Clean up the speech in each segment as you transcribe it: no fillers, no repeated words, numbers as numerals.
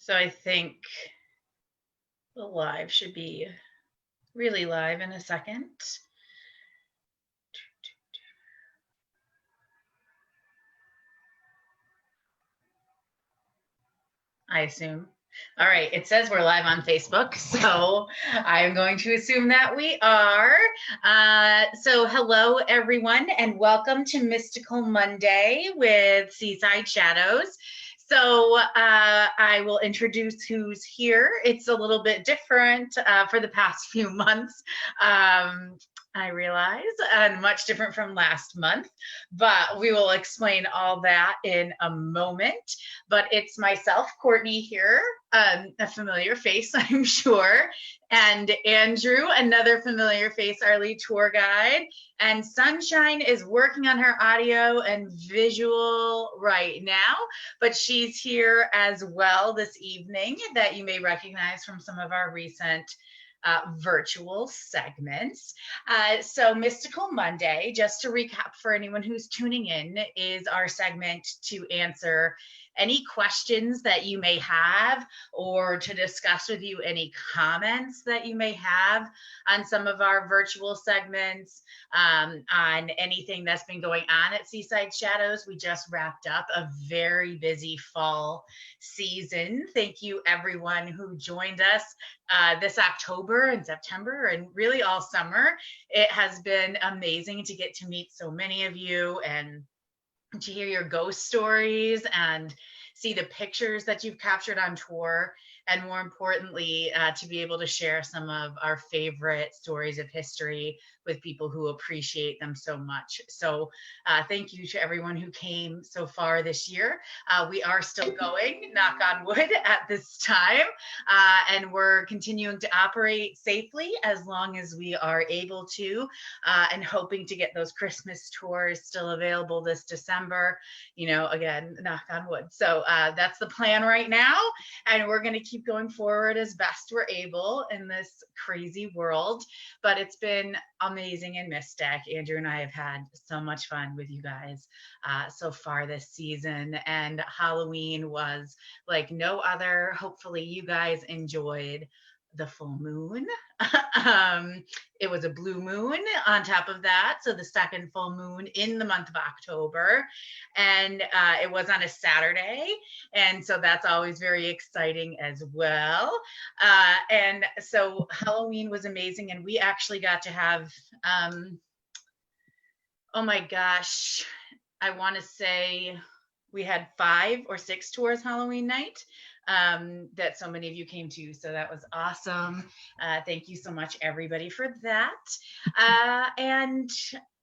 So I think the live should be really live in a second. I assume. All right, it says we're live on Facebook, so I'm going to assume that we are. So hello, everyone, and welcome to Mystical Monday with Seaside Shadows. So I will introduce who's here. It's a little bit different for the past few months. I realize, and much different from last month, but we will explain all that in a moment. But it's myself, Courtney here, a familiar face, I'm sure, and Andrew, another familiar face, our lead tour guide, and Sunshine is working on her audio and visual right now, but she's here as well this evening that you may recognize from some of our recent virtual segments. So Mystical Monday, just to recap for anyone who's tuning in, is our segment to answer any questions that you may have or to discuss with you any comments that you may have on some of our virtual segments, on anything that's been going on at Seaside Shadows. We just wrapped up a very busy fall season. Thank you everyone who joined us this October and September and really all summer. It has been amazing to get to meet so many of you and to hear your ghost stories and see the pictures that you've captured on tour, and more importantly, to be able to share some of our favorite stories of history with people who appreciate them so much. So thank you to everyone who came so far this year. We are still going, knock on wood, at this time, and we're continuing to operate safely as long as we are able to, and hoping to get those Christmas tours still available this December, again, knock on wood. So that's the plan right now, and we're going to keep going forward as best we're able in this crazy world. But it's been amazing and mystic. Andrew and I have had so much fun with you guys so far this season, and Halloween was like no other. Hopefully you guys enjoyed the full moon. It was a blue moon on top of that, so the second full moon in the month of October, and it was on a Saturday, and so that's always very exciting as well. And so Halloween was amazing, and we actually got to have oh my gosh, I want to say we had 5 or 6 tours Halloween night that so many of you came to. So that was awesome. Thank you so much, everybody, for that. And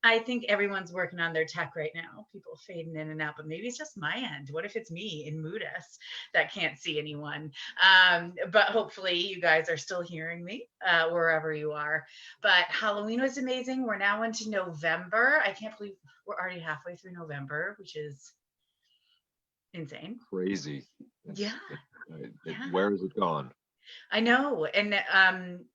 I think everyone's working on their tech right now. People fading in and out, but maybe it's just my end. What if it's me in Moodus that can't see anyone? But hopefully you guys are still hearing me wherever you are. But Halloween was amazing. We're now into November. I can't believe we're already halfway through November, which is insane. Crazy. Yeah. Where has it gone? I know. And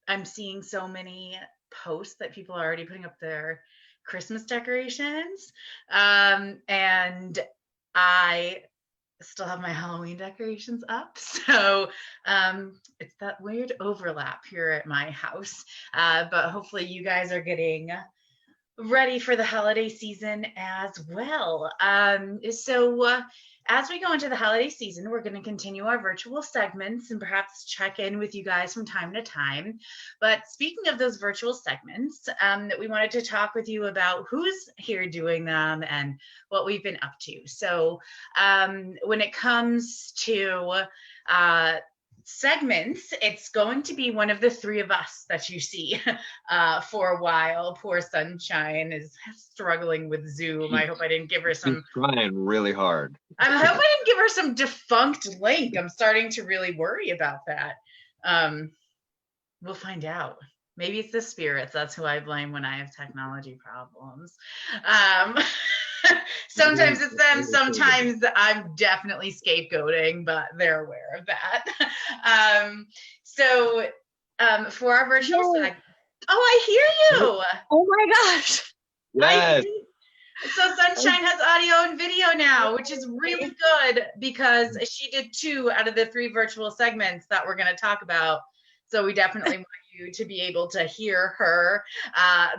I'm seeing so many posts that people are already putting up their Christmas decorations. And I still have my Halloween decorations up. So it's that weird overlap here at my house. But hopefully you guys are getting ready for the holiday season as well. So as we go into the holiday season, we're going to continue our virtual segments and perhaps check in with you guys from time to time. But speaking of those virtual segments, we wanted to talk with you about who's here doing them and what we've been up to. So when it comes to segments, it's going to be one of the 3 of us that you see for a while. Poor Sunshine is struggling with Zoom. I hope I didn't give her some... She's trying really hard. I hope I didn't give her some defunct link. I'm starting to really worry about that. We'll find out. Maybe it's the spirits. That's who I blame when I have technology problems. Sometimes it's them, sometimes I'm definitely scapegoating, but they're aware of that. So for our virtual segment, oh, I hear you. Oh my gosh. Yes. So Sunshine has audio and video now, which is really good because she did 2 out of the 3 virtual segments that we're going to talk about. So we definitely want you to be able to hear her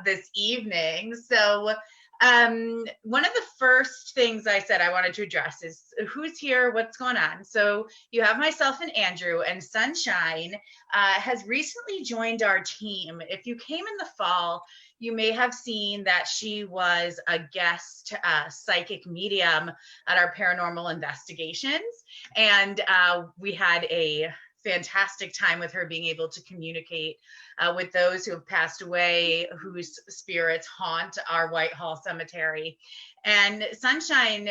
this evening. So one of the first things I said I wanted to address is who's here, what's going on. So you have myself and Andrew, and Sunshine has recently joined our team. If you came in the fall, you may have seen that she was a guest psychic medium at our paranormal investigations. And we had a fantastic time with her being able to communicate with those who have passed away, whose spirits haunt our Whitehall Cemetery. And Sunshine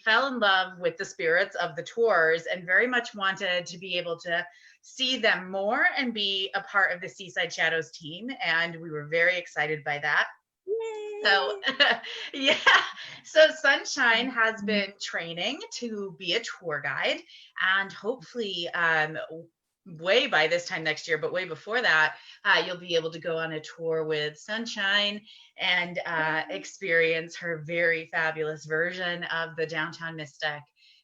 fell in love with the spirits of the tours and very much wanted to be able to see them more and be a part of the Seaside Shadows team. And we were very excited by that. Yay. So yeah, so Sunshine has been training to be a tour guide, and hopefully way by this time next year, but way before that, you'll be able to go on a tour with Sunshine and experience her very fabulous version of the Downtown Mystic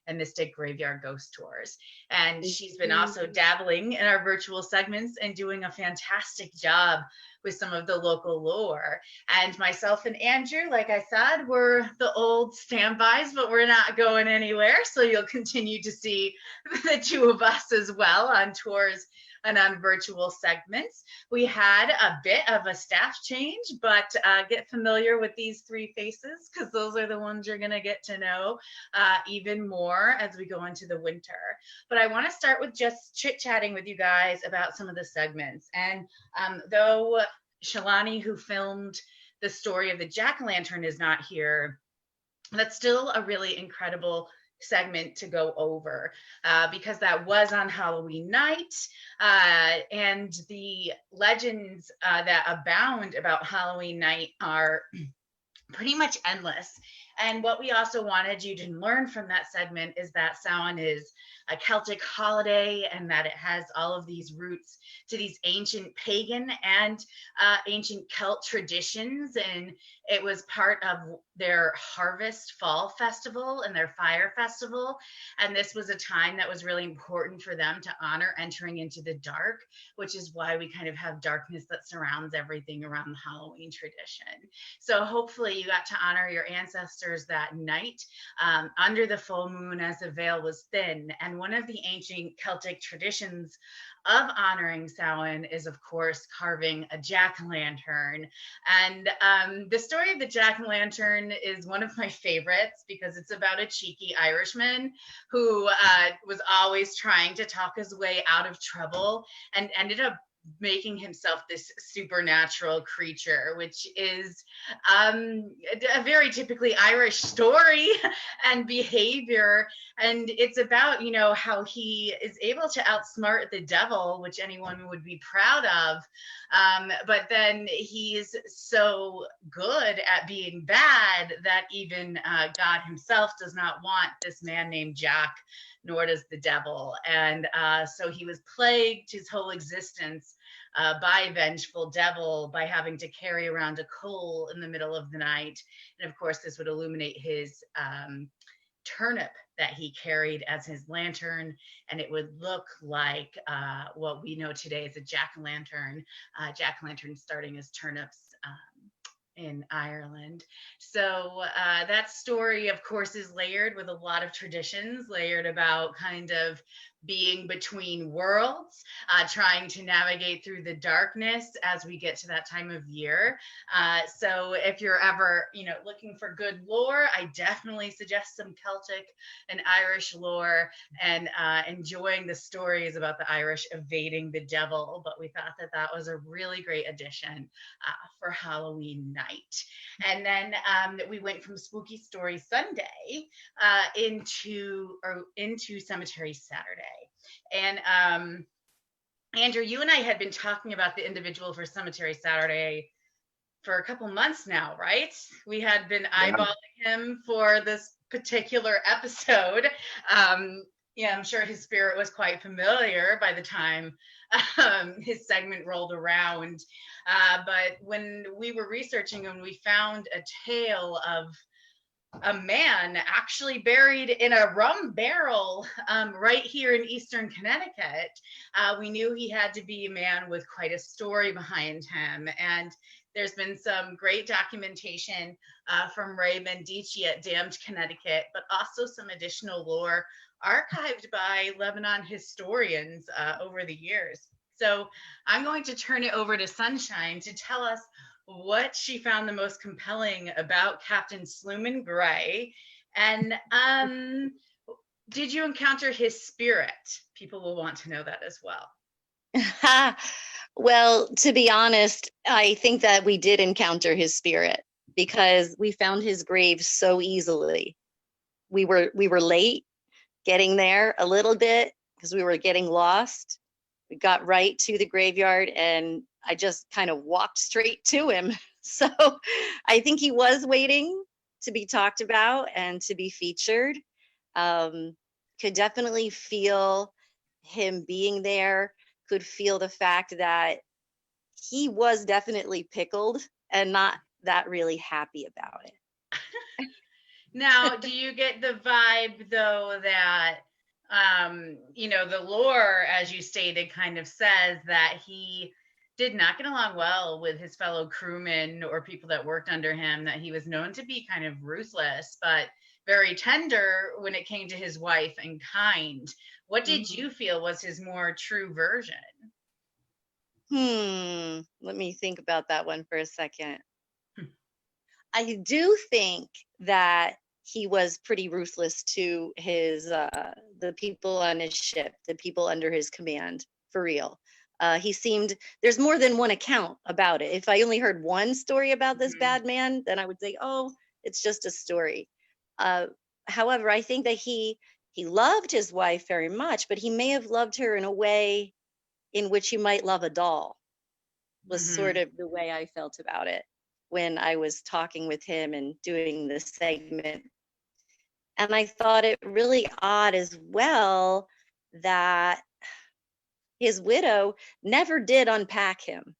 and Mystic Graveyard Ghost Tours. And she's been also dabbling in our virtual segments and doing a fantastic job with some of the local lore. And myself and Andrew, like I said, we're the old standbys, but we're not going anywhere. So you'll continue to see the 2 of us as well on tours and on virtual segments. We had a bit of a staff change, but get familiar with these 3 faces because those are the ones you're going to get to know even more as we go into the winter. But I want to start with just chit-chatting with you guys about some of the segments. And though Shalani, who filmed the story of the jack-o'-lantern, is not here, that's still a really incredible segment to go over because that was on Halloween night, and the legends that abound about Halloween night are pretty much endless. And what we also wanted you to learn from that segment is that Samhain is a Celtic holiday and that it has all of these roots to these ancient pagan and ancient Celt traditions. And it was part of their harvest fall festival and their fire festival. And this was a time that was really important for them to honor entering into the dark, which is why we kind of have darkness that surrounds everything around the Halloween tradition. So hopefully you got to honor your ancestors that night under the full moon as the veil was thin. And one of the ancient Celtic traditions of honoring Samhain is, of course, carving a jack-o'-lantern. And the story of the jack-o'-lantern is one of my favorites because it's about a cheeky Irishman who was always trying to talk his way out of trouble and ended up making himself this supernatural creature, which is a very typically Irish story and behavior. And it's about, you know, how he is able to outsmart the devil, which anyone would be proud of. But then he's so good at being bad that even God himself does not want this man named Jack, nor does the devil. And so he was plagued his whole existence by a vengeful devil by having to carry around a coal in the middle of the night. And of course, this would illuminate his turnip that he carried as his lantern, and it would look like what we know today as a jack-o'-lantern. Jack-o'-lantern starting as turnips in Ireland. So that story, of course, is layered with a lot of traditions, layered about kind of being between worlds, trying to navigate through the darkness as we get to that time of year. So if you're ever, you know, looking for good lore, I definitely suggest some Celtic and Irish lore and enjoying the stories about the Irish evading the devil. But we thought that that was a really great addition for Halloween night. And then we went from Spooky Story Sunday into Cemetery Saturday. And Andrew, you and I had been talking about the individual for Cemetery Saturday for a couple months now, right? We had been eyeballing him for this particular episode. Yeah, I'm sure his spirit was quite familiar by the time his segment rolled around. But when we were researching him, we found a tale of a man actually buried in a rum barrel right here in Eastern Connecticut. We knew he had to be a man with quite a story behind him. And there's been some great documentation from Ray Mendici at Damned Connecticut, but also some additional lore archived by Lebanon historians over the years. So I'm going to turn it over to Sunshine to tell us what she found the most compelling about Captain Sluman Gray. And did you encounter his spirit? People will want to know that as well. Well, to be honest, I think that we did encounter his spirit because we found his grave so easily. We were late getting there a little bit because we were getting lost. We got right to the graveyard and I just kind of walked straight to him. So I think he was waiting to be talked about and to be featured. Could definitely feel him being there, could feel the fact that he was definitely pickled and not that really happy about it. Now, do you get the vibe though that the lore, as you stated, kind of says that he did not get along well with his fellow crewmen or people that worked under him, that he was known to be kind of ruthless, but very tender when it came to his wife and kind. What did you feel was his more true version? Let me think about that one for a second. I do think that he was pretty ruthless to his the people on his ship, the people under his command, for real. He seemed, there's more than one account about it. If I only heard one story about this bad man, then I would say, oh, it's just a story. However, I think that he loved his wife very much, but he may have loved her in a way in which you might love a doll, was sort of the way I felt about it when I was talking with him and doing this segment. And I thought it really odd as well that his widow never did unpack him.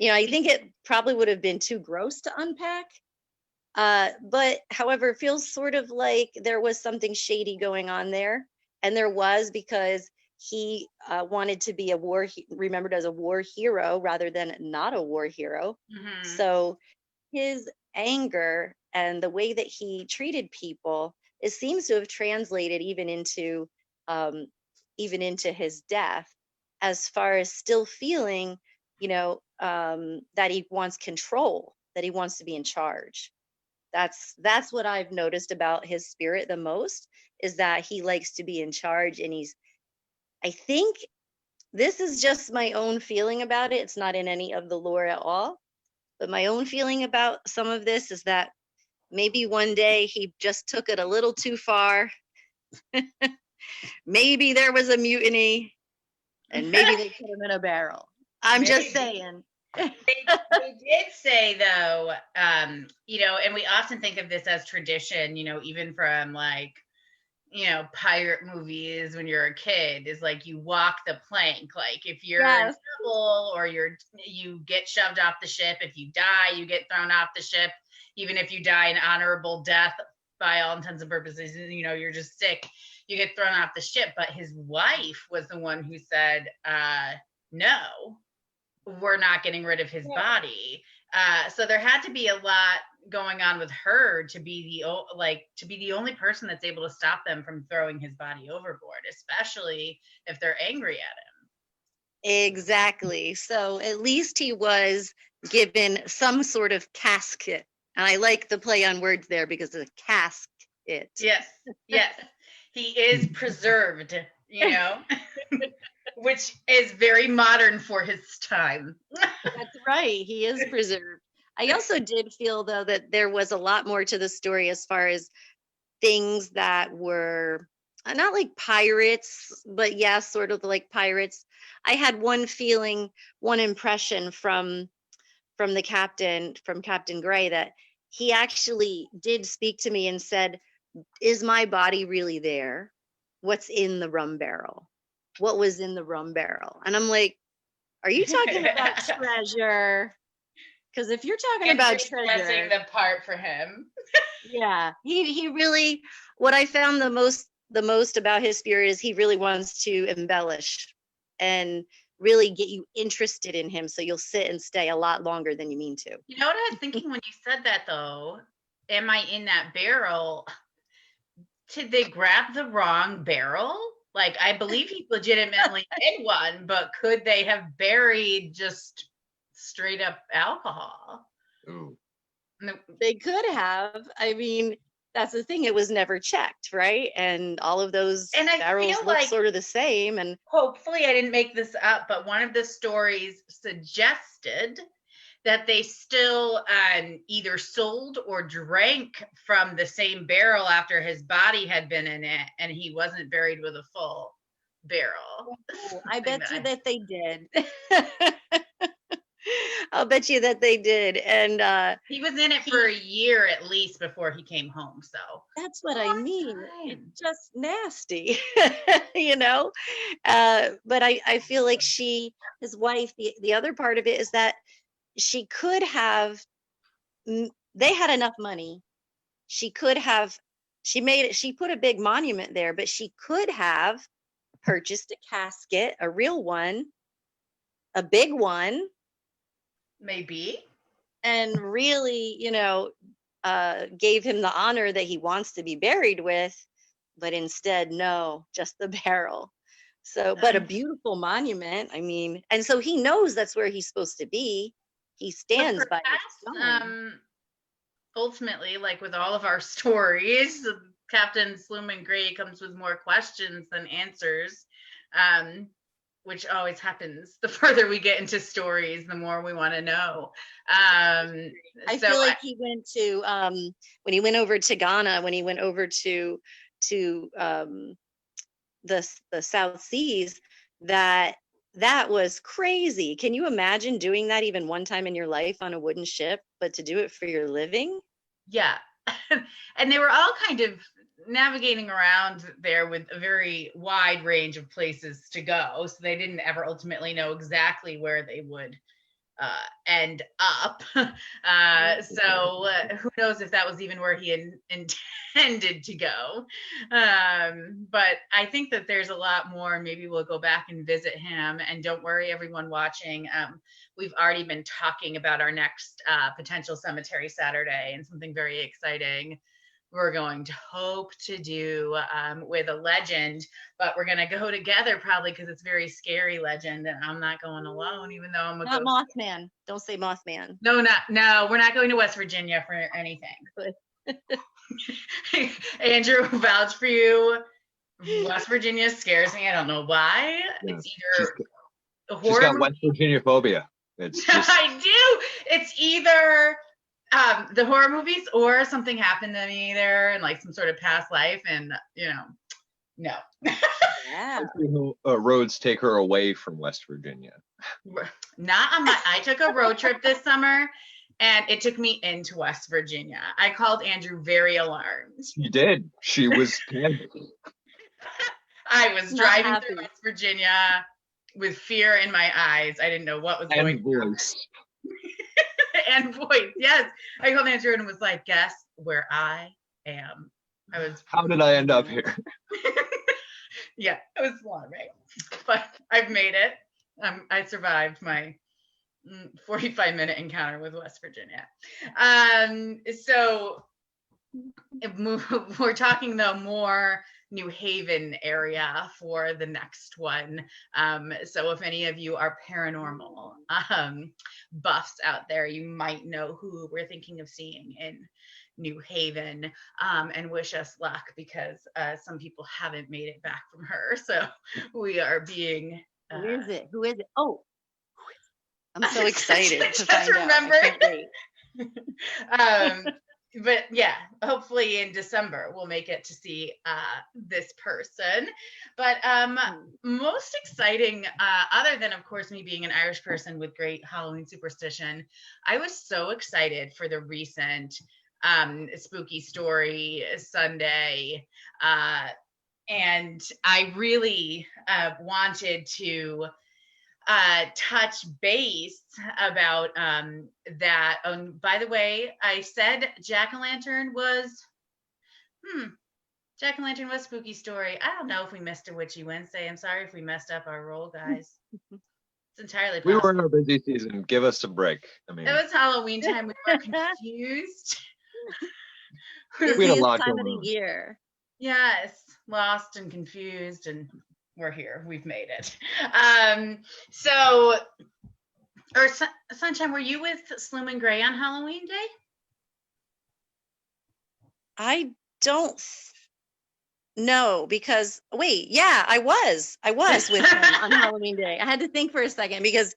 I think it probably would have been too gross to unpack. But however, it feels sort of like there was something shady going on there. And there was, because he wanted to be remembered as a war hero rather than not a war hero. So his anger and the way that he treated people, it seems to have translated even into his death, as far as still feeling, that he wants control, that he wants to be in charge. That's what I've noticed about his spirit the most, is that he likes to be in charge. And I think this is just my own feeling about it. It's not in any of the lore at all. But my own feeling about some of this is that maybe one day he just took it a little too far. Maybe there was a mutiny and maybe they put him in a barrel. I'm just saying. They did say, though, and we often think of this as tradition, even from pirate movies when you're a kid, is like you walk the plank. Like if you're in trouble or you get shoved off the ship, if you die, you get thrown off the ship. Even if you die an honorable death by all intents and purposes, you're just sick, you get thrown off the ship. But his wife was the one who said, no, we're not getting rid of his body. So there had to be a lot going on with her to be the only person that's able to stop them from throwing his body overboard, especially if they're angry at him. Exactly. So at least he was given some sort of casket. And I like the play on words there, because of the casket. Yes. He is preserved, which is very modern for his time. That's right. He is preserved. I also did feel, though, that there was a lot more to the story as far as things that were not like pirates, but sort of like pirates. I had one impression from the captain, from Captain Gray, that he actually did speak to me and said, is my body really there? What's in the rum barrel? what was in the rum barrel. And I'm like, are you talking about treasure? Because if you're talking about treasure, the part for him. yeah, he really, what I found the most about his spirit is he really wants to embellish and really get you interested in him, so you'll sit and stay a lot longer than you mean to. You know what I was thinking when you said that, though? Am I in that barrel? Did they grab the wrong barrel? Like, I believe he legitimately did one, but could they have buried just straight up alcohol? Ooh. No. They could have. I mean, that's the thing. It was never checked, right? And all of those And I barrels feel look like, sort of the same. And hopefully I didn't make this up, but one of the stories suggested that they still either sold or drank from the same barrel after his body had been in it, and he wasn't buried with a full barrel. I bet you that they did. I'll bet you that they did. And he was in it for a year at least before he came home. So that's what I mean. time. It's just nasty, you know? But I feel like his wife, the other part of it is that she could have, they had enough money. She could have, she put a big monument there, but she could have purchased a casket, a real one, a big one. Maybe. And really, gave him the honor that he wants to be buried with, but instead, no, just the barrel. So, but a beautiful monument. I mean, and so he knows that's where he's supposed to be. He stands by the stone. Ultimately, like with all of our stories, Captain Sluman Gray comes with more questions than answers, which always happens. The further we get into stories, the more we want to know. I feel like he went to when he went over to Ghana, when he went over to the South Seas, that was crazy. Can you imagine doing that even one time in your life on a wooden ship, but to do it for your living? Yeah. And they were all kind of navigating around there with a very wide range of places to go. So they didn't ever ultimately know exactly where they would end up. So who knows if that was even where he intended to go. But I think that there's a lot more. Maybe we'll go back and visit him. And don't worry, everyone watching. We've already been talking about our next potential cemetery Saturday and something very exciting we're going to hope to do with a legend, but we're going to go together probably because it's very scary legend, and I'm not going alone, even though I'm a not ghost. Mothman. Don't say Mothman. No, we're not going to West Virginia for anything. Andrew, vouch for you. West Virginia scares me. I don't know why. Yeah. It's either she's got West Virginia phobia. It's just... I do. It's either the horror movies or something happened to me there in like some sort of past life, and no. Yeah. Roads take her away from West Virginia. Not on my. I took a road trip this summer, and it took me into West Virginia. I called Andrew very alarmed. You did. She was. I was driving through West Virginia with fear in my eyes. I didn't know what was going on. And voice, yes. I called Andrew and was like, guess where I am. How did I end up here? Yeah, it was long, right? But I've made it. I survived my 45-minute encounter with West Virginia. So we're talking though more New Haven area for the next one. So if any of you are paranormal buffs out there, you might know who we're thinking of seeing in New Haven, and wish us luck because some people haven't made it back from her. So we are being. Who is it? Oh, I'm so excited to just find remember. Out. But yeah, hopefully in December we'll make it to see this person. But most exciting, other than of course me being an Irish person with great Halloween superstition, I was so excited for the recent Spooky Story Sunday and I really wanted to touch base about that. By the way, I said jack-o'-lantern was jack-o'-lantern was spooky story. I don't know if we missed a witchy Wednesday. I'm sorry if we messed up our roll, guys. It's entirely We possible. were in our busy season. Give us a break. I mean, It was Halloween time. We were confused. we had a Busiest lot time going of the on. year. Yes, lost and confused, and we're here. We've made it. Sunshine, were you with Sluman Gray on Halloween Day? I don't know, because wait, yeah, I was with him on Halloween Day. I had to think for a second because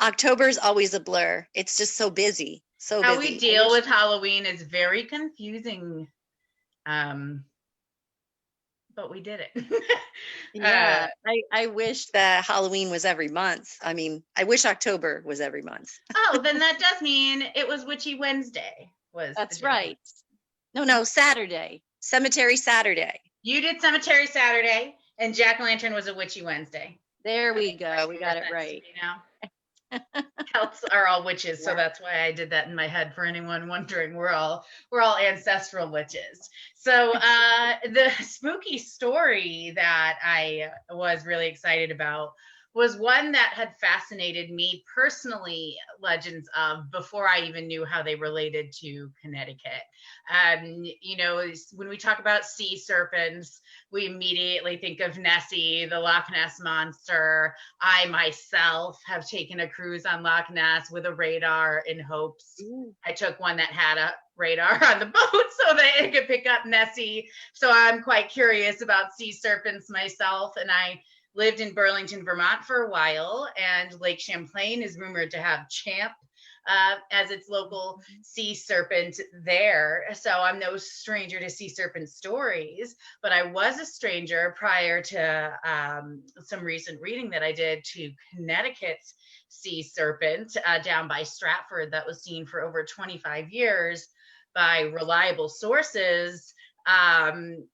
October is always a blur. It's just so busy. So How busy. we deal with Halloween is very confusing. But we did it. Yeah, I wish that Halloween was every month. I mean, I wish October was every month. Oh, then that does mean it was Witchy Wednesday. That's right. No, Saturday. Cemetery Saturday. You did Cemetery Saturday, and Jack-o'-lantern was a Witchy Wednesday. There we go. We got it right. You know? Celts are all witches, so that's why I did that in my head. For anyone wondering, we're all ancestral witches. So the spooky story that I was really excited about was one that had fascinated me personally, legends of, before I even knew how they related to Connecticut. You know, when we talk about sea serpents, we immediately think of Nessie, the Loch Ness Monster. I myself have taken a cruise on Loch Ness with a radar in hopes. Ooh. I took one that had a radar on the boat so that it could pick up Nessie. So I'm quite curious about sea serpents myself, and I lived in Burlington, Vermont for a while, and Lake Champlain is rumored to have Champ as its local sea serpent there. So I'm no stranger to sea serpent stories, but I was a stranger prior to some recent reading that I did to Connecticut's sea serpent down by Stratford that was seen for over 25 years by reliable sources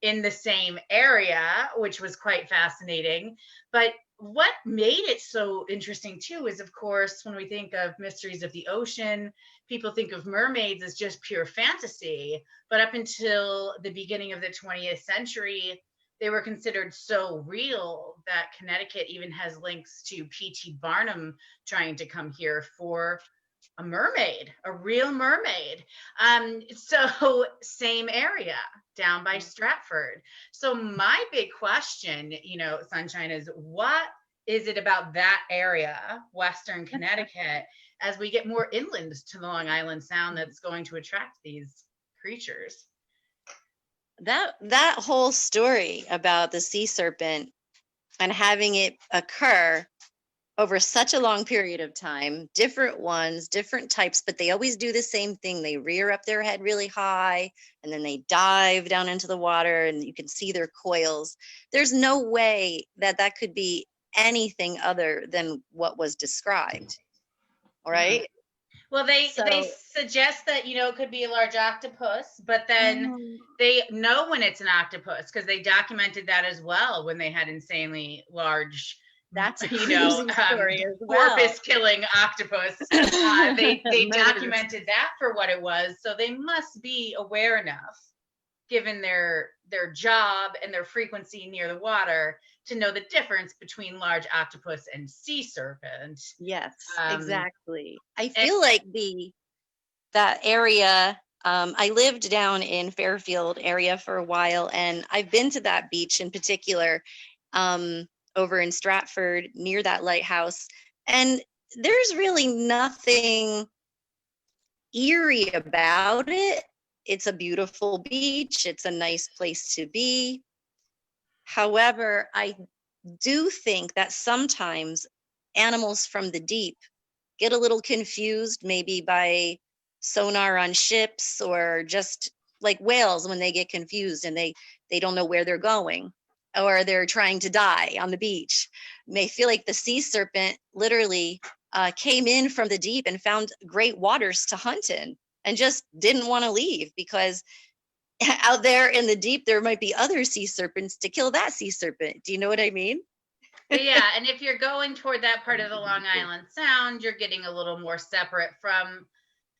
in the same area, which was quite fascinating. But what made it so interesting too is, of course, when we think of mysteries of the ocean, people think of mermaids as just pure fantasy. But up until the beginning of the 20th century, they were considered so real that Connecticut even has links to P.T. Barnum trying to come here for a mermaid, a real mermaid. So same area down by Stratford. So my big question, you know, Sunshine, is what is it about that area, Western Connecticut, as we get more inland to the Long Island Sound, that's going to attract these creatures? That whole story about the sea serpent and having it occur over such a long period of time, different ones, different types, but they always do the same thing. They rear up their head really high, and then they dive down into the water, and you can see their coils. There's no way that that could be anything other than what was described. All right. Well, they suggest that, you know, it could be a large octopus, but then they know when it's an octopus because they documented that as well when they had insanely large, that's a story as well. Porpoise killing octopus. They documented that for what it was, so they must be aware enough, given their job and their frequency near the water, to know the difference between large octopus and sea serpent. Yes, exactly. I feel like that area. I lived down in Fairfield area for a while, and I've been to that beach in particular. Over in Stratford near that lighthouse, and there's really nothing eerie about it. It's a beautiful beach. It's a nice place to be. However, I do think that sometimes animals from the deep get a little confused, maybe by sonar on ships, or just like whales when they get confused and they don't know where they're going, or they're trying to die on the beach. They feel like the sea serpent literally came in from the deep and found great waters to hunt in and just didn't want to leave because out there in the deep, there might be other sea serpents to kill that sea serpent. Do you know what I mean? Yeah, and if you're going toward that part of the Long Island Sound, you're getting a little more separate from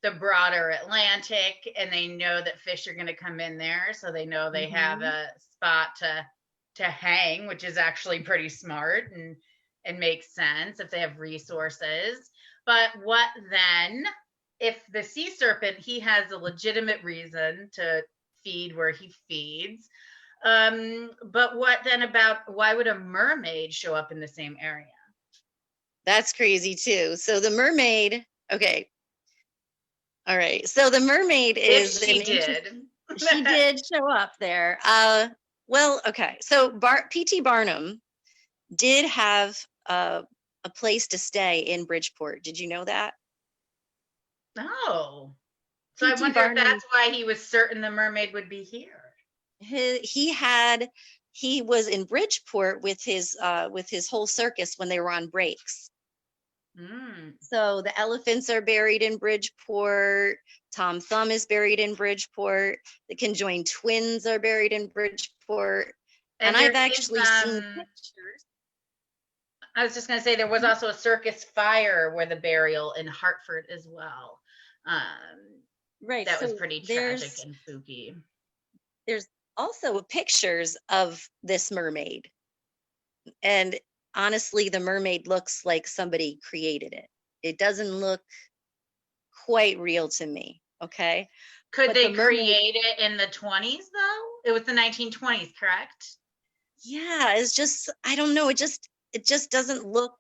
the broader Atlantic, and they know that fish are going to come in there, so they know they have a spot to hang, which is actually pretty smart and makes sense if they have resources. But what then if the sea serpent, he has a legitimate reason to feed where he feeds? But what then about why would a mermaid show up in the same area? That's crazy too. So the mermaid, okay. All right. So the mermaid is If she did. She did show up there. Well, okay. So P.T. Barnum did have a place to stay in Bridgeport. Did you know that? Oh. So I wonder if that's why he was certain the mermaid would be here. He was in Bridgeport with his whole circus when they were on breaks. So the elephants are buried in Bridgeport. Tom Thumb is buried in Bridgeport. The conjoined twins are buried in Bridgeport. And I've actually seen pictures. I was just going to say there was also a circus fire where the burial in Hartford as well. Right. That was pretty tragic and spooky. There's also pictures of this mermaid. And honestly, the mermaid looks like somebody created it. It doesn't look quite real to me. Okay. Could they create it in the 20s though? It was the 1920s, correct? Yeah, it's just, I don't know. It just doesn't look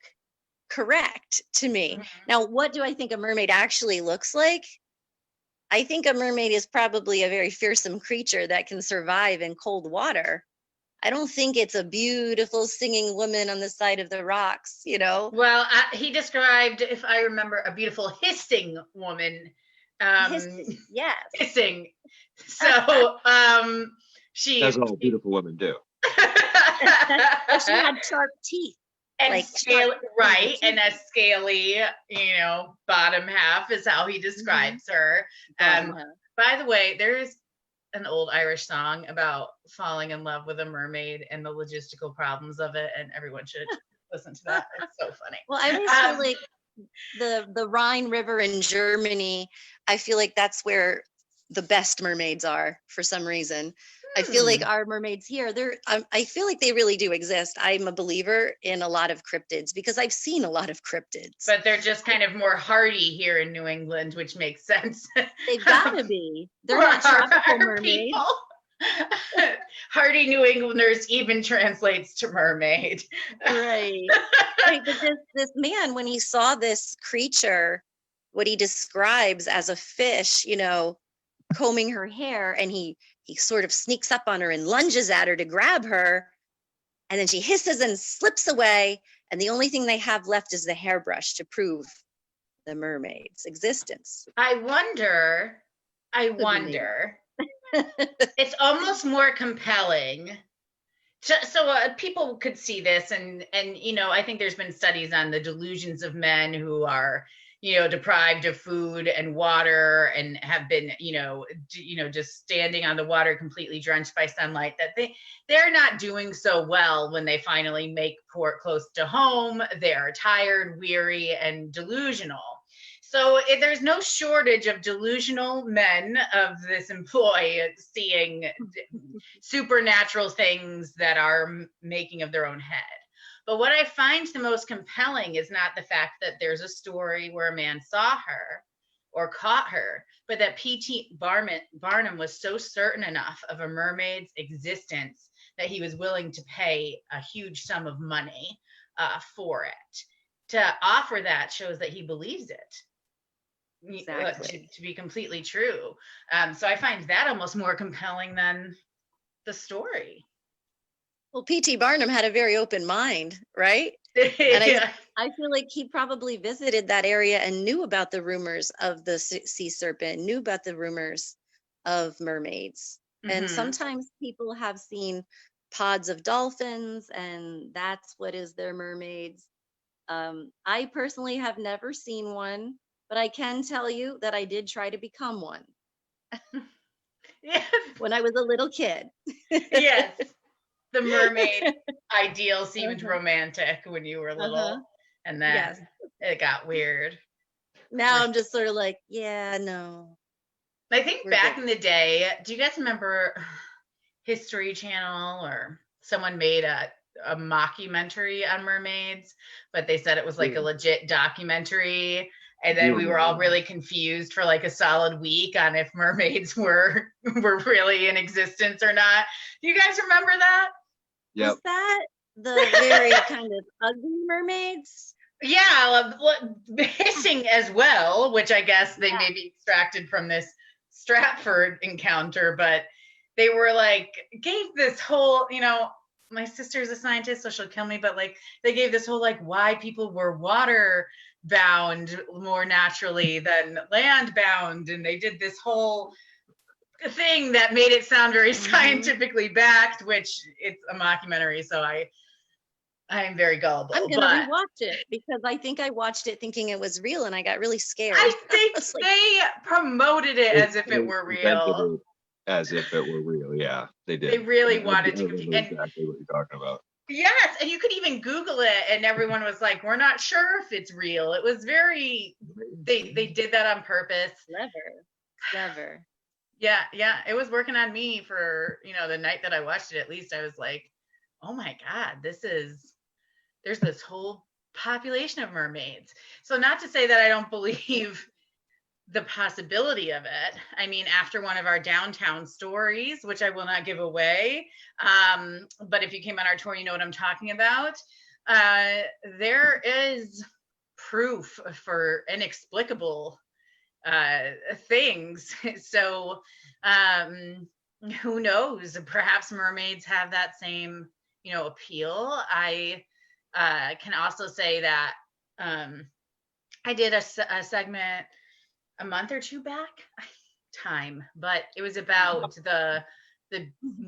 correct to me. Now, what do I think a mermaid actually looks like? I think a mermaid is probably a very fearsome creature that can survive in cold water. I don't think it's a beautiful singing woman on the side of the rocks, you know? Well, he described, if I remember, a beautiful hissing woman. Hissing, yes. Hissing. So she... That's all beautiful women do. She had sharp teeth. And like scaly, right, and a scaly, bottom half is how he describes her. By the way, there's an old Irish song about falling in love with a mermaid and the logistical problems of it, and everyone should listen to that. It's so funny. Well, I always feel like the Rhine River in Germany, I feel like that's where the best mermaids are for some reason. I feel like our mermaids here, I feel like they really do exist. I'm a believer in a lot of cryptids because I've seen a lot of cryptids. But they're just kind of more hardy here in New England, which makes sense. They've got to be. They're not tropical mermaids. Hardy New Englanders even translates to mermaid. Right. Right, but this man, when he saw this creature, what he describes as a fish, combing her hair, and he sort of sneaks up on her and lunges at her to grab her, and then she hisses and slips away, and the only thing they have left is the hairbrush to prove the mermaid's existence. I wonder it's almost more compelling. So people could see this, and I think there's been studies on the delusions of men who are deprived of food and water and have been, just standing on the water completely drenched by sunlight, that they're not doing so well when they finally make port close to home. They're tired, weary, and delusional. So there's no shortage of delusional men of this employ seeing supernatural things that are making of their own head. But what I find the most compelling is not the fact that there's a story where a man saw her or caught her, but that P.T. Barnum was so certain enough of a mermaid's existence that he was willing to pay a huge sum of money for it. To offer that shows that he believes it. Exactly. To be completely true. So I find that almost more compelling than the story. Well, P.T. Barnum had a very open mind, right? And I feel like he probably visited that area and knew about the rumors of the sea serpent, knew about the rumors of mermaids. And sometimes people have seen pods of dolphins, and that's what is their mermaids. I personally have never seen one, but I can tell you that I did try to become one. Yes. when I was a little kid. Yes. The mermaid ideal seemed Uh-huh. romantic when you were little. Uh-huh. And then Yes. it got weird. Now I'm just sort of like, yeah, no. I think We're back good. in the day, do you guys remember History Channel or someone made a mockumentary on mermaids, but they said it was like a legit documentary. And then we were all really confused for like a solid week on if mermaids were really in existence or not. Do you guys remember that? Yep. Was that the very kind of ugly mermaids? Yeah, hissing as well, which I guess they maybe extracted from this Stratford encounter, but they were like, gave this whole, my sister's a scientist, so she'll kill me, but like they gave this whole like why people were water bound more naturally than land bound, and they did this whole thing that made it sound very scientifically backed, which it's a mockumentary, so I'm very gullible. I'm gonna rewatch it because I think I watched it thinking it was real and I got really scared. I think they promoted it as if it were real. As if it were real, yeah, they did. They really wanted to confuse. Exactly what you're talking about. Yes, and you could even Google it, and everyone was like, "We're not sure if it's real." It was very. They did that on purpose. Clever. Yeah, it was working on me for the night that I watched it. At least I was like, "Oh my God, there's this whole population of mermaids." So not to say that I don't believe the possibility of it. I mean, after one of our downtown stories, which I will not give away, but if you came on our tour, you know what I'm talking about. There is proof for inexplicable things. So who knows? Perhaps mermaids have that same, appeal. I can also say that I did a segment a month or two back, but it was about the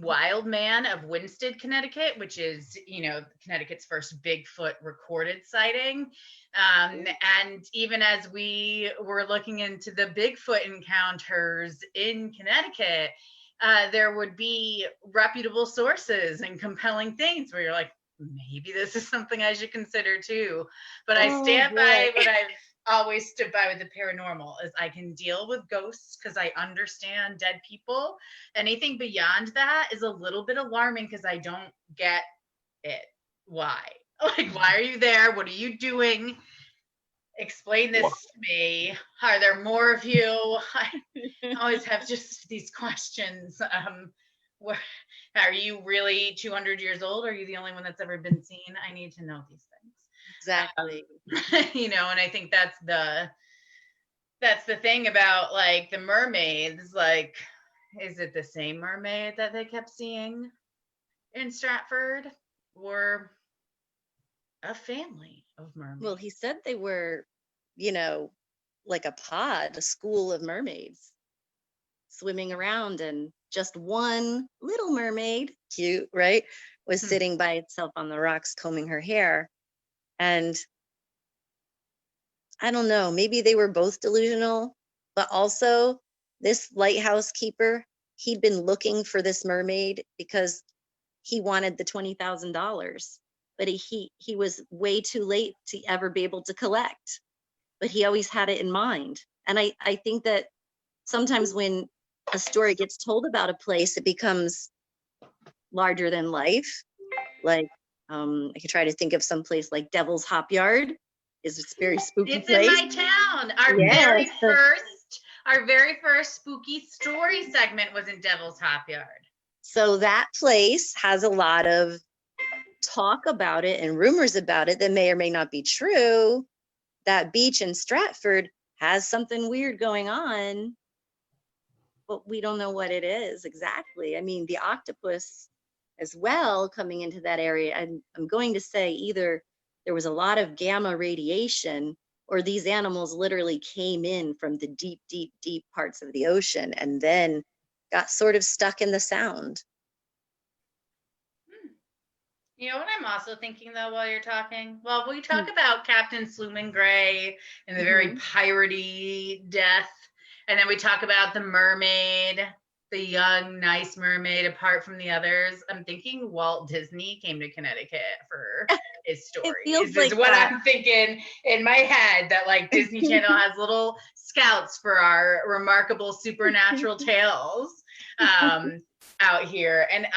wild man of Winsted, Connecticut, which is, Connecticut's first Bigfoot recorded sighting. And even as we were looking into the Bigfoot encounters in Connecticut, there would be reputable sources and compelling things where you're like, maybe this is something I should consider too. But I stand by what I've always stood by with the paranormal is I can deal with ghosts because I understand dead people. Anything beyond that is a little bit alarming because I don't get it. Why? Like, why are you there? What are you doing? Explain this to me. Are there more of you? I always have just these questions. Are you really 200 years old? Are you the only one that's ever been seen? I need to know these things. Exactly. And I think that's the thing about like the mermaids. Like, is it the same mermaid that they kept seeing in Stratford, or a family of mermaids? Well, he said they were, like a pod, a school of mermaids swimming around, and just one little mermaid, cute, right, was sitting by itself on the rocks combing her hair. And I don't know, maybe they were both delusional, but also this lighthouse keeper, he'd been looking for this mermaid because he wanted the $20,000, but he was way too late to ever be able to collect, but he always had it in mind. And I think that sometimes when a story gets told about a place, it becomes larger than life. Like, I could try to think of some place like Devil's Hop Yard. Is a very spooky place. It's in my town. Our very first spooky story segment was in Devil's Hop Yard. So that place has a lot of talk about it and rumors about it that may or may not be true. That beach in Stratford has something weird going on, but we don't know what it is exactly. I mean, the octopus as well coming into that area. I'm going to say either there was a lot of gamma radiation, or these animals literally came in from the deep, deep, deep parts of the ocean and then got sort of stuck in the sound. You know what I'm also thinking though while you're talking? Well, we talk about Captain Sluman Gray and the very piratey death, and then we talk about the mermaid. the young, nice mermaid apart from the others. I'm thinking Walt Disney came to Connecticut for his It feels stories, like is what that. I'm thinking in my head, that like Disney Channel has little scouts for our remarkable supernatural tales out here. And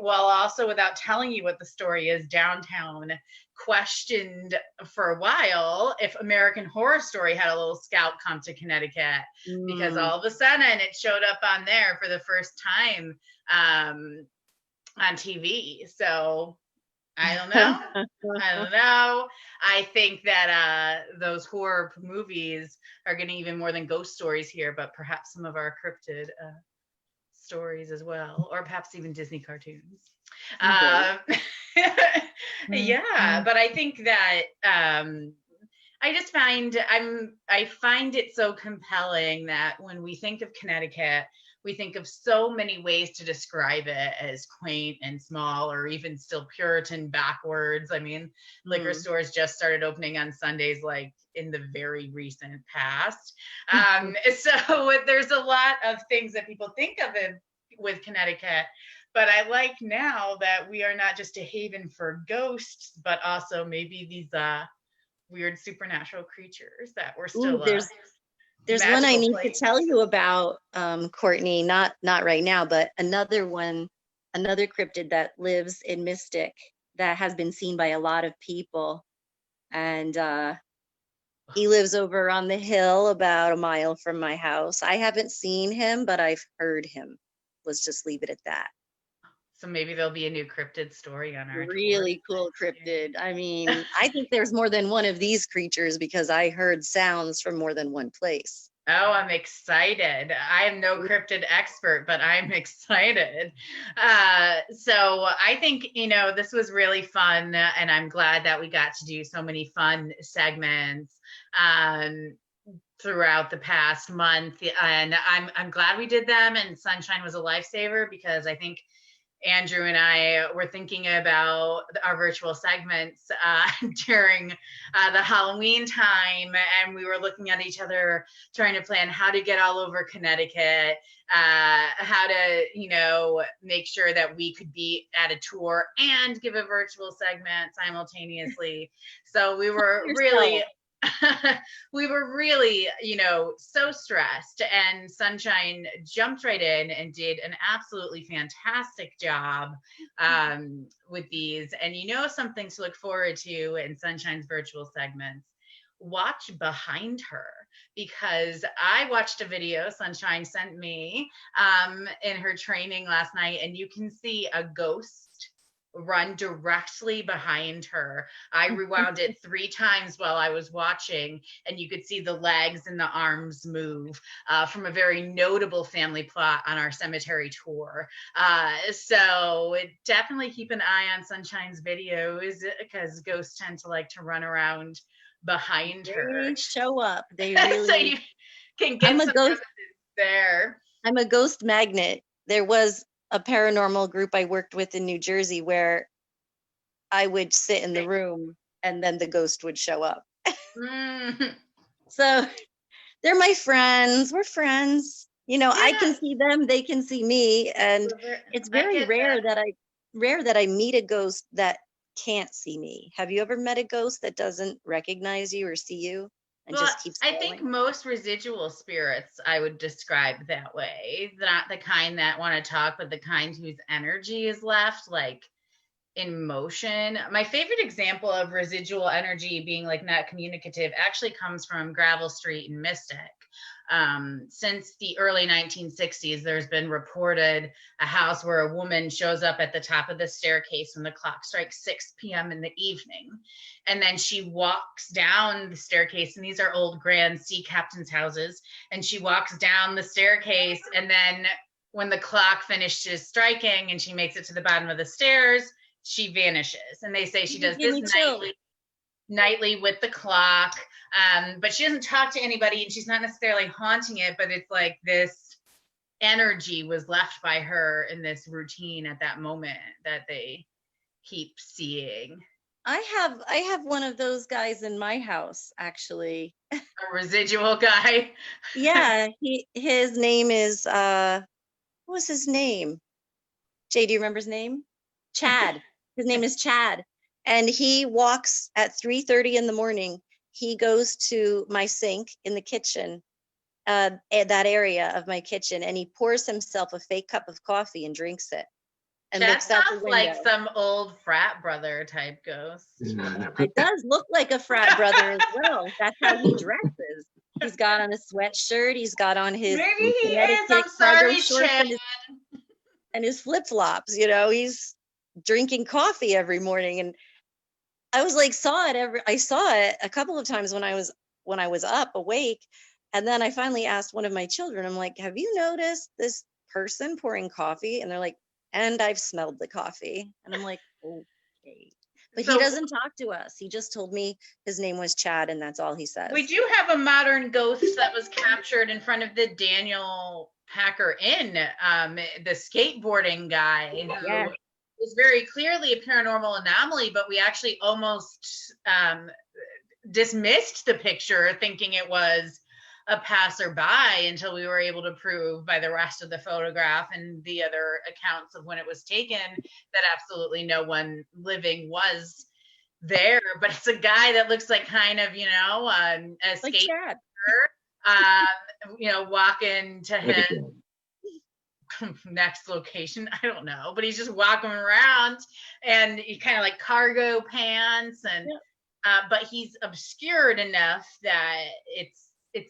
well, also without telling you what the story is, downtown questioned for a while if American Horror Story had a little scout come to Connecticut, because all of a sudden it showed up on there for the first time on TV. So I don't know. I don't know. I think that those horror movies are getting even more than ghost stories here, but perhaps some of our cryptid stories as well, or perhaps even Disney cartoons. Yeah, but I think that I just find I find it so compelling that when we think of Connecticut, we think of so many ways to describe it as quaint and small, or even still Puritan backwards. I mean, liquor stores just started opening on Sundays, like in the very recent past. So there's a lot of things that people think of with Connecticut. But I like now that we are not just a haven for ghosts, but also maybe these weird supernatural creatures that we're still. There's one I need to tell you about, Courtney. Not right now, but another cryptid that lives in Mystic that has been seen by a lot of people, and he lives over on the hill about a mile from my house. I haven't seen him, but I've heard him. Let's just leave it at that. So maybe there'll be a new cryptid story on our really cool cryptid. I mean, I think there's more than one of these creatures because I heard sounds from more than one place. Oh, I'm excited. I am no cryptid expert, but I'm excited. So I think, this was really fun, and I'm glad that we got to do so many fun segments throughout the past month. And I'm glad we did them, and Sunshine was a lifesaver, because I think Andrew and I were thinking about our virtual segments during the Halloween time, and we were looking at each other, trying to plan how to get all over Connecticut, how to, make sure that we could be at a tour and give a virtual segment simultaneously. So we were really... so stressed, and Sunshine jumped right in and did an absolutely fantastic job with these. And something to look forward to in Sunshine's virtual segments: watch behind her, because I watched a video Sunshine sent me in her training last night, and you can see a ghost run directly behind her. I rewound it 3 times while I was watching, and you could see the legs and the arms move from a very notable family plot on our cemetery tour. So definitely keep an eye on Sunshine's videos, because ghosts tend to like to run around behind her. They show up. They really. So you can get some ghost there. I'm a ghost magnet. There was a paranormal group I worked with in New Jersey where I would sit in the room and then the ghost would show up. So they're my friends. We're friends. I can see them, they can see me. And it's very rare that I meet a ghost that can't see me. Have you ever met a ghost that doesn't recognize you or see you? I think most residual spirits I would describe that way. Not the kind that want to talk, but the kind whose energy is left like in motion. My favorite example of residual energy being like not communicative actually comes from Gravel Street in Mystic. Since the early 1960s, there's been reported a house where a woman shows up at the top of the staircase when the clock strikes 6 p.m. in the evening. And then she walks down the staircase, and these are old grand sea captains' houses. And she walks down the staircase, and then when the clock finishes striking and she makes it to the bottom of the stairs, she vanishes. And they say she does this nightly with the clock, but she doesn't talk to anybody, and she's not necessarily haunting it, but it's like this energy was left by her in this routine at that moment that they keep seeing. I have one of those guys in my house, actually. A residual guy? Yeah, his name is what was his name? Jay, do you remember his name? Chad. His name is Chad. And he walks at 3:30 in the morning. He goes to my sink in the kitchen, at that area of my kitchen, and he pours himself a fake cup of coffee and drinks it and Chad looks out the sounds window. like some old frat brother type ghost. It does look like a frat brother as well. That's how he dresses. He's got on a sweatshirt. He's got on his Maybe he is. Connecticut I'm cargo sorry, shorts Chad. and his flip-flops. You know, he's drinking coffee every morning. And I was like, I saw it a couple of times when I was up awake. And then I finally asked one of my children, I'm like, have you noticed this person pouring coffee? And they're like, and I've smelled the coffee. And I'm like, okay. But he doesn't talk to us. He just told me his name was Chad, and that's all he says. We do have a modern ghost that was captured in front of the Daniel Packer Inn, the skateboarding guy who is very clearly a paranormal anomaly, but we actually almost dismissed the picture thinking it was a passerby until we were able to prove by the rest of the photograph and the other accounts of when it was taken that absolutely no one living was there. But it's a guy that looks like kind of, you know, a like skateboarder, you know, walking to his next location. I don't know, but he's just walking around and he kind of like cargo pants and but he's obscured enough that it's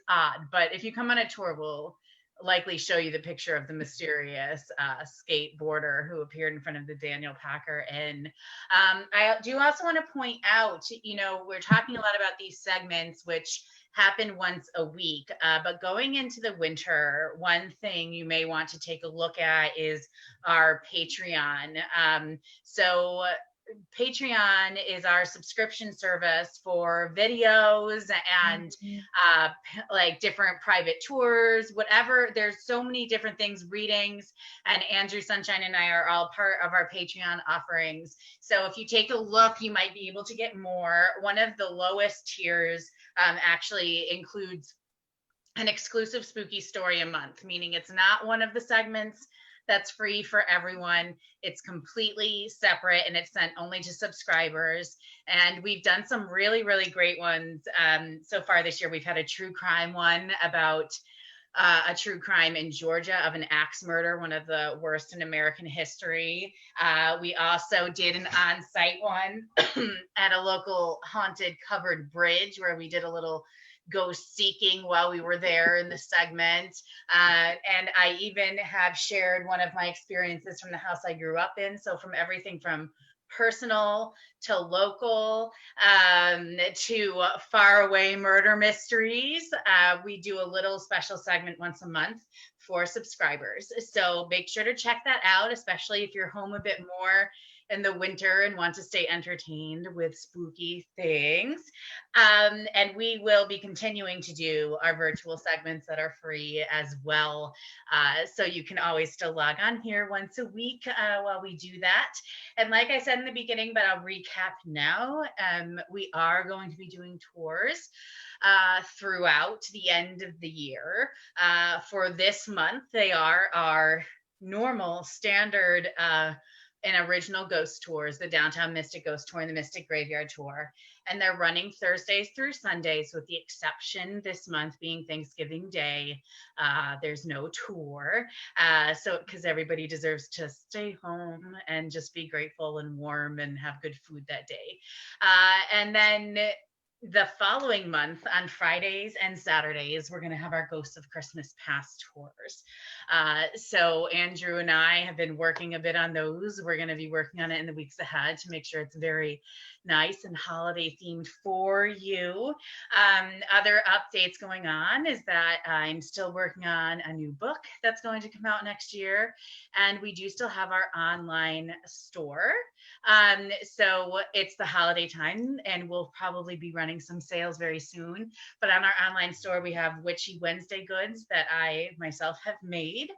odd. But if you come on a tour, we'll likely show you the picture of the mysterious skateboarder who appeared in front of the Daniel Packer Inn. I do also want to point out, you know, we're talking a lot about these segments, which happen once a week, but going into the winter, one thing you may want to take a look at is our Patreon. So Patreon is our subscription service for videos and like different private tours, whatever. There's so many different things, readings, and Andrew Sunshine and I are all part of our Patreon offerings. So if you take a look, you might be able to get more. One of the lowest tiers actually includes an exclusive spooky story a month, meaning it's not one of the segments that's free for everyone. It's completely separate and it's sent only to subscribers. And we've done some really, really great ones so far this year. We've had a true crime one about a true crime in Georgia of an axe murder, one of the worst in American history. We also did an on-site one at a local haunted covered bridge where we did a little ghost seeking while we were there in the segment. And I even have shared one of my experiences from the house I grew up in. So from everything from personal to local to faraway murder mysteries, we do a little special segment once a month for subscribers. So make sure to check that out, especially if you're home a bit more in the winter and want to stay entertained with spooky things. And we will be continuing to do our virtual segments that are free as well. So you can always still log on here once a week while we do that. And like I said in the beginning, but I'll recap now, we are going to be doing tours throughout the end of the year. For this month, they are our normal standard and original ghost tours, the Downtown Mystic Ghost Tour and the Mystic Graveyard Tour. And they're running Thursdays through Sundays, with the exception this month being Thanksgiving Day. There's no tour. So, because everybody deserves to stay home and just be grateful and warm and have good food that day. And then the following month on Fridays and Saturdays, we're going to have our Ghosts of Christmas Past tours. So Andrew and I have been working a bit on those. We're going to be working on it in the weeks ahead to make sure it's very nice and holiday themed for you. Other updates going on is that I'm still working on a new book that's going to come out next year. And we do still have our online store. So it's the holiday time and we'll probably be running some sales very soon. But on our online store, we have Witchy Wednesday goods that I myself have made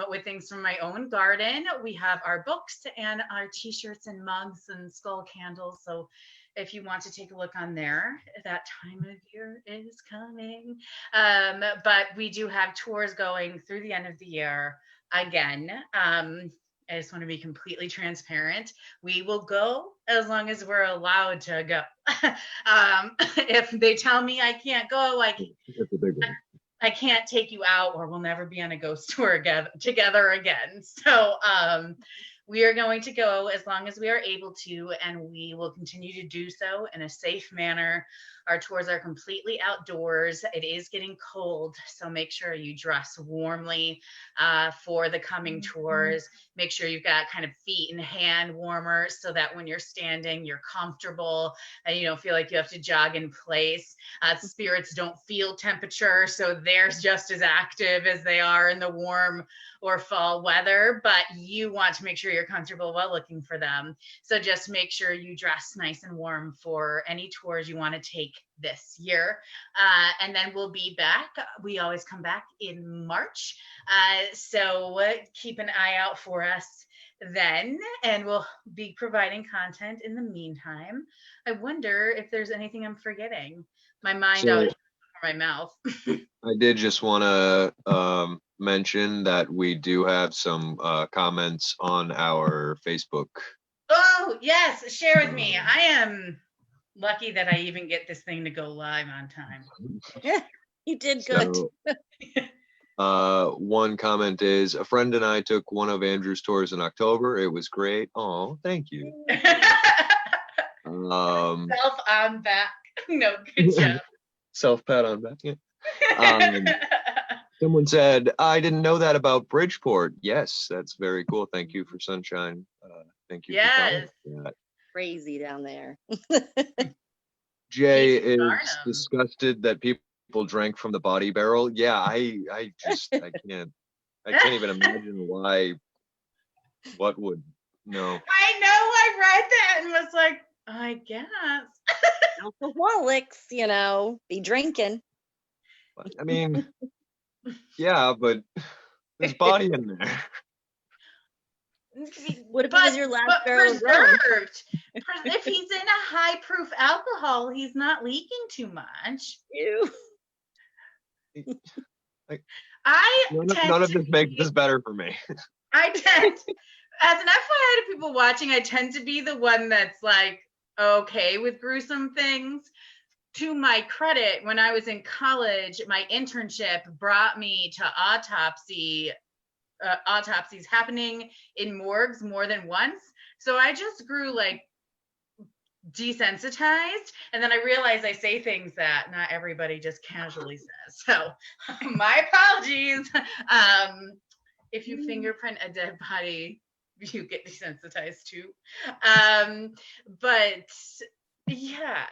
with things from my own garden. We have our books and our t-shirts and mugs and skull candles. So if you want to take a look on there, that time of year is coming. But we do have tours going through the end of the year. again, I just want to be completely transparent. We will go as long as we're allowed to go. If they tell me I can't go, That's a big one. I can't take you out, or we'll never be on a ghost tour together again. So we are going to go as long as we are able to, and we will continue to do so in a safe manner. Our tours are completely outdoors. It is getting cold, so make sure you dress warmly for the coming tours. Make sure you've got kind of feet and hand warmers so that when you're standing, you're comfortable and you don't feel like you have to jog in place. Spirits don't feel temperature, so they're just as active as they are in the warm or fall weather, but you want to make sure you're comfortable while looking for them. So just make sure you dress nice and warm for any tours you want to take this year. And then we'll be back. We always come back in March. So keep an eye out for us then, and we'll be providing content in the meantime. I wonder if there's anything I'm forgetting. My mind always for my mouth. I did just want to mention that we do have some comments on our Facebook. Oh, yes, share with me. I am lucky that I even get this thing to go live on time. You did good. So, one comment is, a friend and I took one of Andrew's tours in October. It was great. Oh, thank you. Self on back. No, good job. Self pat on back. Yeah. Someone said, I didn't know that about Bridgeport. Yes, that's very cool. Thank you for Sunshine. Thank you. Yes. For that. Crazy down there. Jay is disgusted that people drank from the body barrel. Yeah, I can't even imagine why. What would no? I know. I read that and was like, I guess. Alcoholics, be drinking. I mean, yeah, but there's body in there. What if it was your last barrel of rum? Preserved. If he's in a high proof alcohol, he's not leaking too much. Ew. None of this makes this better for me. I tend, as an FYI to people watching, I tend to be the one that's like okay with gruesome things. To my credit, when I was in college, my internship brought me to autopsies happening in morgues more than once. So I just grew like desensitized, and then I realized I say things that not everybody just casually says. So my apologies. If you fingerprint a dead body, you get desensitized too. But yeah,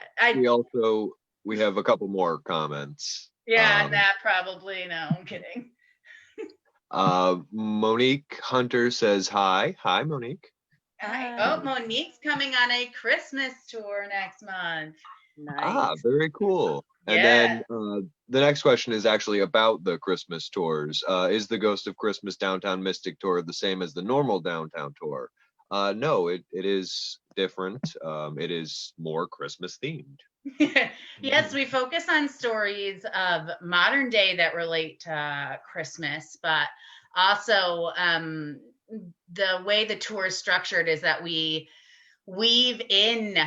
we have a couple more comments. Yeah, that probably, no, I'm kidding. Monique Hunter says hi. Hi, Monique. Hi. Oh, Monique's coming on a Christmas tour next month. Nice. Very cool. And then the next question is actually about the Christmas tours. Is the Ghost of Christmas Downtown Mystic Tour the same as the normal downtown tour? No, it is different. It is more Christmas themed. Yes, we focus on stories of modern day that relate to Christmas, but also the way the tour is structured is that we weave in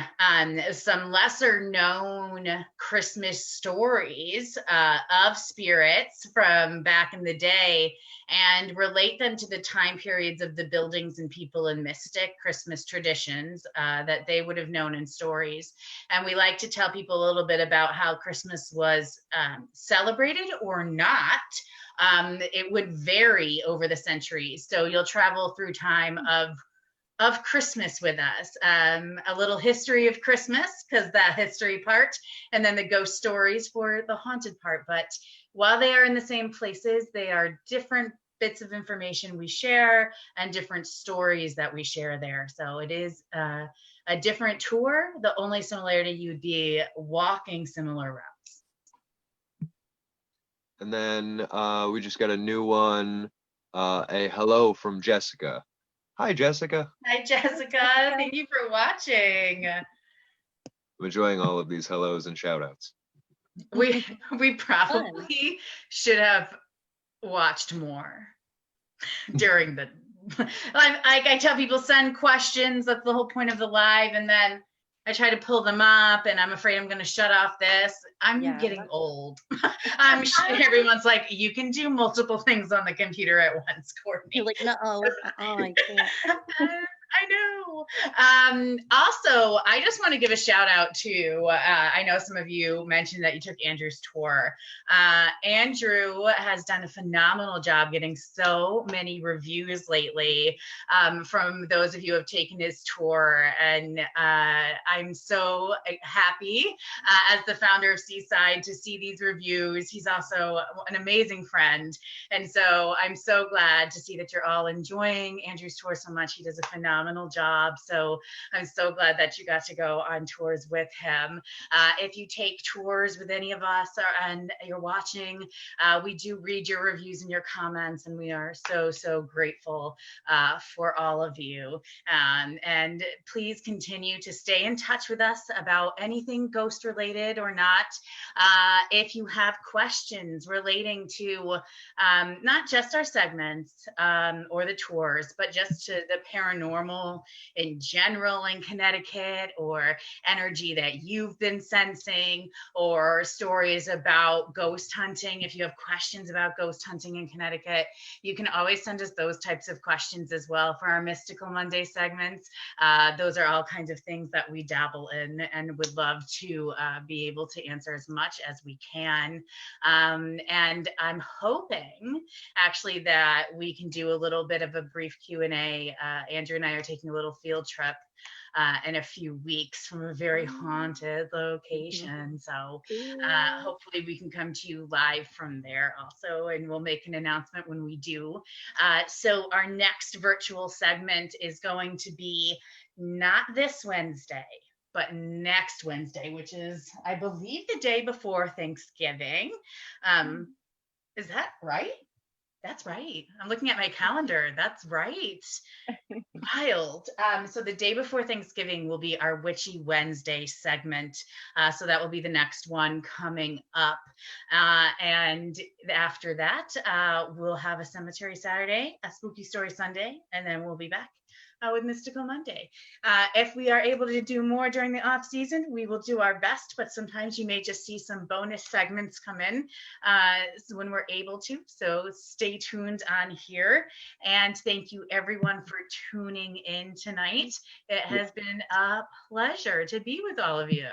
some lesser known Christmas stories of spirits from back in the day and relate them to the time periods of the buildings and people and mystic Christmas traditions that they would have known in stories. And we like to tell people a little bit about how Christmas was celebrated or not. It would vary over the centuries. So you'll travel through time of Christmas with us, a little history of Christmas, because that history part, and then the ghost stories for the haunted part. But while they are in the same places, they are different bits of information we share and different stories that we share there. So it is a different tour. The only similarity, you would be walking similar routes. And then we just got a new one, a hello from Jessica. Hi, Jessica. Hi, Jessica. Thank you for watching. I'm enjoying all of these hellos and shout outs. We probably should have watched more. during the, I tell people send questions. That's the whole point of the live. And then I try to pull them up and I'm afraid I'm going to shut off this. I'm getting old. I'm sure everyone's like, you can do multiple things on the computer at once, Courtney. You're like, no, I can't. I know. Also, I just want to give a shout out to, I know some of you mentioned that you took Andrew's tour. Andrew has done a phenomenal job getting so many reviews lately from those of you who have taken his tour. And I'm so happy as the founder of Seaside to see these reviews. He's also an amazing friend. And so I'm so glad to see that you're all enjoying Andrew's tour so much. He does a phenomenal job. So I'm so glad that you got to go on tours with him. If you take tours with any of us and you're watching, we do read your reviews and your comments, and we are so grateful for all of you. And please continue to stay in touch with us about anything ghost related or not. If you have questions relating to not just our segments or the tours, but just to the paranormal in general in Connecticut, or energy that you've been sensing, or stories about ghost hunting. If you have questions about ghost hunting in Connecticut, you can always send us those types of questions as well for our Mystical Monday segments. Those are all kinds of things that we dabble in and would love to be able to answer as much as we can. And I'm hoping actually that we can do a little bit of a brief Q&A. Andrew and I are taking a little field trip in a few weeks from a very haunted location. So hopefully we can come to you live from there also, and we'll make an announcement when we do. So our next virtual segment is going to be not this Wednesday, but next Wednesday, which is, I believe, the day before Thanksgiving. Is that right? That's right. I'm looking at my calendar. That's right. Wild. So the day before Thanksgiving will be our Witchy Wednesday segment. So that will be the next one coming up. And after that, we'll have a Cemetery Saturday, a Spooky Story Sunday, and then we'll be back with Mystical Monday. If we are able to do more during the off season, we will do our best, but sometimes you may just see some bonus segments come in when we're able to. So stay tuned on here. And thank you everyone for tuning in tonight. It has been a pleasure to be with all of you.